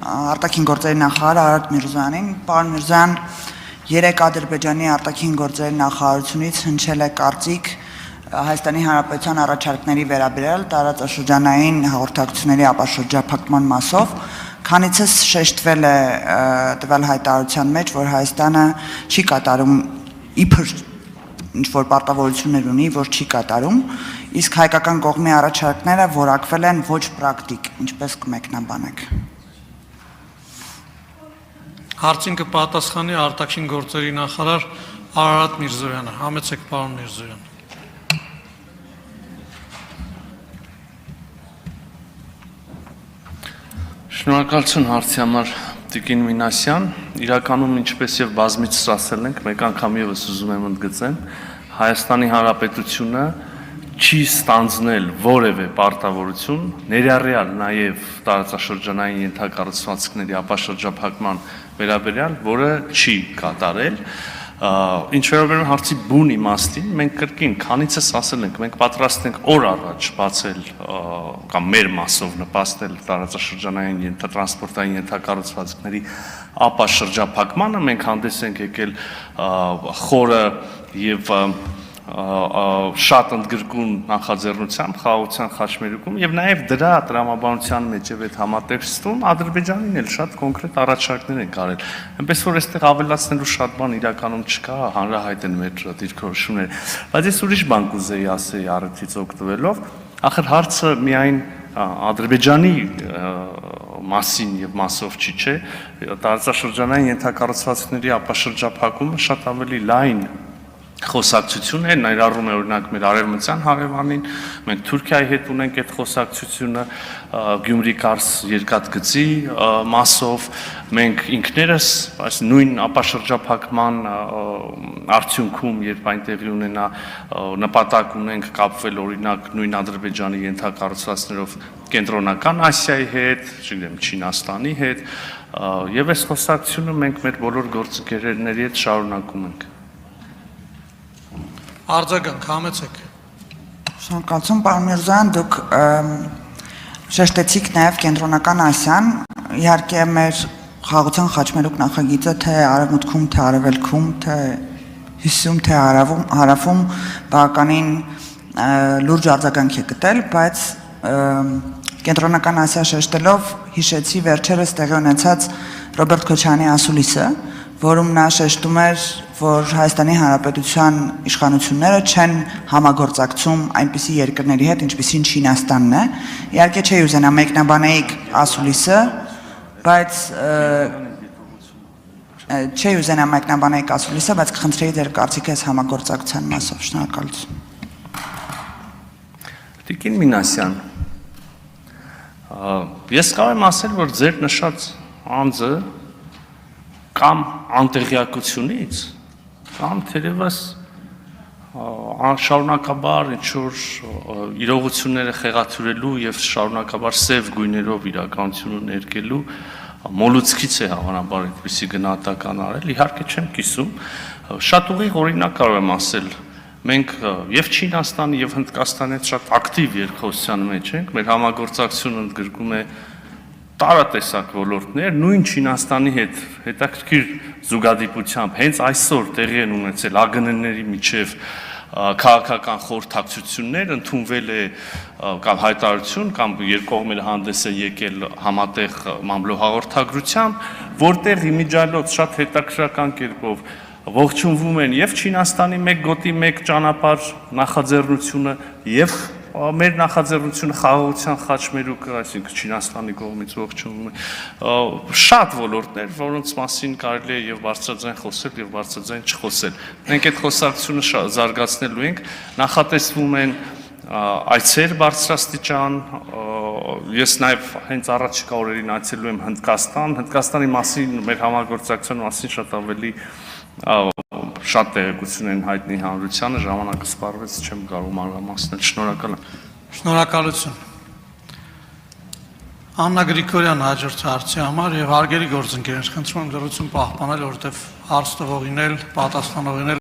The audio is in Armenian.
Արտաքին գործերի նախարար Արարատ Միրզոյանին, պարոն Միրզոյան, երեք Ադրբեջանի արտաքին գործերի նախարարությունից հնչել է կարծիք Հայաստանի Հանրապետության առաջարկների վերաբերյալ տարածաշրջանային հաղորդակցությունների ապաշրջափակման մասով, քանիցս շեշտվել է տվյալ հայտարարության մեջ, որ Հայաստանը չի կատարում իբր ինչ-որ պարտավորություններ ունի, որ չի կատարում, իսկ հայկական կողմի առաջարկները որակվել են ոչ պրակտիկ, ինչպես կմեկնաբանեք։ Հարցին կպատասխանի արտաքին գործերի նախարար Արարատ Միրզոյանը։ Համեցեք, պարոն Միրզոյան։ Շնորհակալություն հարցի համար Տիկին Մինասյան, իրականում ինչպես եւ բազմիցս ասել ենք, մեկ անգամ եւս ուզում եմ ընդգծեմ, Հայաստանի Հանրապետությունը չի ստանձնել որևէ պարտավորություն, ներառյալ նաեւ տարածաշրջանային ենթակառուցվածքների ապաշրջափակման վերաբերյալ, որը չի կատարել։ Ինչ վերաբերում հարցի բուն իմաստին, մենք կրկին քանիցս ասել ենք, մենք պատրաստ ենք օր առաջ բացել կամ մեր մասով նպաստել տարածաշրջանային ենթատրանսպորտային ենթակառուցվածքների ապաշրջափակմանը, մենք հանդես ենք եկել խորը եւ շատ ընդգրկուն նախաձեռնությամբ խաղաղության խաչմերուկում եւ նաեւ դրա տրամաբանության մեջ եւ այդ համատեքստում Ադրբեջանին էլ շատ կոնկրետ առաջարկներ են կարել։ Այնպես որ այստեղ ավելացնելու շատ բան իրականում չկա, հանրահայտ են մեր դիրքորոշումները։ Բայց ես ուրիշ բան կուզեի ասեի առիթից օգտվելով, ախր հարցը միայն Ադրբեջանի մասին եւ մասով չի, չէ, տարածաշրջանային ենթակառուցվածքների ապաշրջափակումը շատ ավելի լայն խոսակցություն է, ներառում է օրինակ մեր արևմտյան հարևանին, մենք Թուրքիայի հետ ունենք այդ խոսակցությունը Գյումրի-Կարս երկաթգծի մասով, մենք ինքներս այս նույն ապաշրջափակման արդյունքում, երբ այնտեղի ունենա նպատակ ունենք կապվել օրինակ նույն Ադրբեջանի ենթակառուցվածքներով Կենտրոնական Ասիայի հետ, չգիտեմ, Չինաստանի հետ, եւ այս խոսակցությունը մենք մեր բոլոր գործընկերների հետ շարունակում ենք։ Արձագանք, համեցեք։ Շնորհակալություն, պարոն Միրզոյան, դուք շեշտեցիք նաև Կենտրոնական Ասիան, իհարկե մեր խաղաղության խաչմերուկ նախագիծը թե արևմուտքում, թե արևելքում, թե հյուսիսում, թե հարավում բավականին լուրջ արձագանք է գտել, բայց Կենտրոնական Ասիա շեշտելով հիշեցի վերջերս տեղի ունեցած Ռոբերտ Քոչարյանի ասուլիսը, որում նա շեշտում էր, որ Հայաստանի Հանրապետության իշխանությունները չեն համագործակցում այնպիսի երկրների հետ, ինչպիսին Չինաստանն է։ Իհարկե չէի ուզենա մեկնաբանեիք ասուլիսը, բայց կխնդրեի ձեր կարծիքը այս համագործակցության մասով։ Շնորհակալություն։ Տիկին Մինասյան, ես կարող եմ ասել, որ ձեր նշած անձը կամ անտեղյակությունից կամ թերևս շարունակաբար ինչ-որ իրողությունները խեղաթյուրելու եւ շարունակաբար սև գույներով իրականությունը ներկելու մոլուցքից է հավանաբար այդպիսի գնահատական արել, իհարկե չեմ կիսում, շատ ուղիղ օրինակ կարող եմ ասել, մենք եւ Չինաստանի եւ Հնդկաստանի հետ շատ ակտիվ երկխոսության մեջ ենք, մեր համագործակցությունը ընդգրկում է տարատեսակ ոլորտներ, նույն Չինաստանի հետ հետաքրքիր զուգադիպությամբ հենց այսօր տեղի են ունեցել ԱԳՆ-ների միջև քաղաքական խորհրդակցություններ, ընդունվել է կամ հայտարարություն կամ երկկողմերը հանդես է եկել համատեղ մամլոհաղորդագրությամբ, որտեղ իմիջիալոց շատ հետաքրքրական կերպով ողջունվում են եւ Չինաստանի մեկ գոտի մեկ ճանապարհ նախաձեռնությունը եւ մեր նախաձեռնությունը խաղաղության խաչմերուկը, այսինքն Չինաստանի կողմից ողջունվում է շատ ոլորտներ, որոնց մասին կարելի է եւ բարձրաձայն խոսել եւ բարձրաձայն չխոսել։ Մենք այդ խոսակցությունը զարգացնելու ենք, նախատեսվում են այցեր բարձրաստիճան, ես նաեւ հենց առաջիկա օրերին այցելելու եմ Հնդկաստան, Հնդկաստանի մասին մեր համագործակցության մասին շատ ավելի շատ տեղեկություն են հայտնի հանրությանը, ժամանակը սպառվեց, չեմ կարող մանրամասնել, շնորհակալ եմ։ Շնորհակալություն։ Աննա Գրիգորյան հաջորդ հարցի համար եւ հարգելի գործընկերներ, խնդրում եմ լրություն պահպանել, որովհետեւ հարց տվողին էլ պատասխանողին էլ